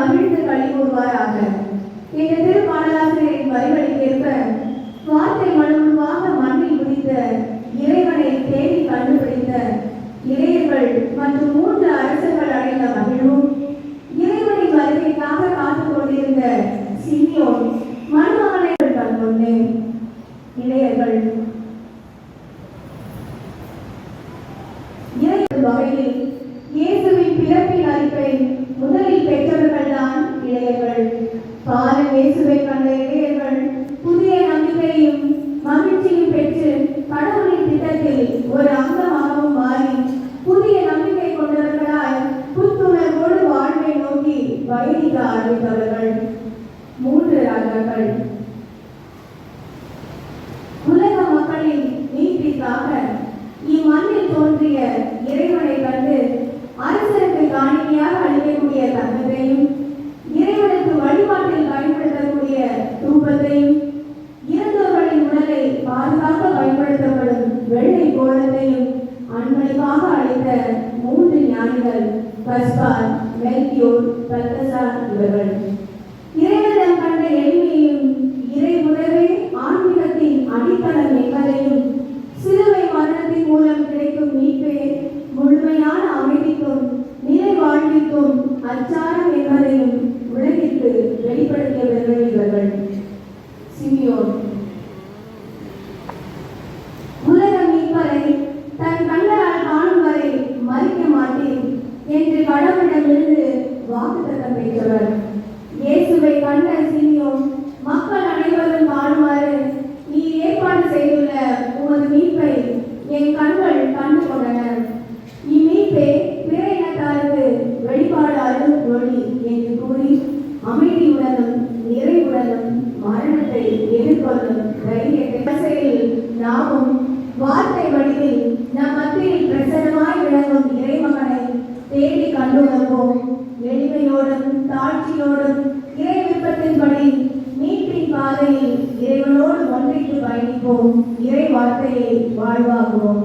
மகிழ்ந்து களிகூறுவாராக. இந்த திருப்பாடலாசிரியரின் வரிகளுக்கேற்ப வார்த்தை மனுவாக மண்ணில் உதித்த இறைவனை தேடி கண்டுபிடித்த இளையர்கள் மற்றும் 3 அரசர்கள் அடைந்த மகிழ்வும், இறைவனின் வருகைக்காக காத்துக் கொண்டிருந்த சிமியோன் மணமகனை கண்கொண்டு இளையர்கள் வகையில் இயேசுவின் பிறப்பின் அறிக்கை முதலில் பெற்றவர்கள் தான் இளையர்கள். பாலன் இயேசுவை கண்ட இளையர்கள் புதிய நம்பிக்கையும் மகிழ்ச்சியும் பெற்று கடவுளின் திட்டத்தில் ஒரு அங்கமாகவும் மாறி புதிய நம்பிக்கை கொண்டவர்களாய் புத்துணர்வோடு வாழ்வை நோக்கி பயணிக்க ஆரம்பித்தவர்கள் 3 ராஜாக்கள். உலக மக்களின் மீட்பிற்காக இம்மண்ணில் தோன்றிய இறைவனை கண்டு அரசருக்கு காணிக்கையாக அளிக்கக்கூடிய தங்கத்தையும், இறைவனுக்கு வழிபாட்டில் பயன்படுத்தக்கூடிய தூபத்தையும், இறந்தவர்களின் உடலை பாதுகாக்க பயன்படுத்தப்படும் வெள்ளை கோலத்தையும் அன்பளிப்பாக அளித்த 3 ஞானிகள் கஸ்பார், மெல்கியோர், பல்தசார் இவர்கள். இறைவனிடம் கண்ட எளிமையும் இறை உறவே ஆன்மீகத்தின் அடித்தளம் என்பதையும், சிலுவை மரணத்தின் மூலம் கிடைக்கும் மீட்பே முழுமையான அமைதிக்கும் நிலை வாழ்விற்கும் அச்சாரம் என்பதையும் உலகிற்கு வெளிப்படுத்தியவர்கள் இவர்கள். சிமியோன் உலக மீட்பரை தன் கண்களால் காணும் வரை மறிக்க மாட்டேன் என்று கடவுளிடமிருந்து வாக்குத்தத்தம் பெற்றவர். இயேசுவை கண்ட சிமியோன் மக்கள் அனைவரும் காணுமாறு நீ ஏற்பாடு செய்துள்ள உமது மீட்பை என் கண்கள் கண்டு கொண்டன. இம்மீட்பே பிற இனத்தாருக்கு வெளிப்பாடு அருள் ஒளி என்று கூறி அமைதியுடனும் நிறைவுடனும் மரணத்தை எதிர்கொள்ளும் தைரியத்தில் நாமும் வார்த்தை வடிவில் நம் மத்தியில் பிரசன்னமாய் விளங்கும் இறைமகனை தேடி கண்டுணர்வோம். எளிமையோடும் தாட்சியோடும் இறை விருப்பத்தின்படி மீட்பின் பாதையில் இறைவனோடு ஒன்றித்து பயணிப்போம். இறை வார்த்தையை வாழ்வாக்குவோம்.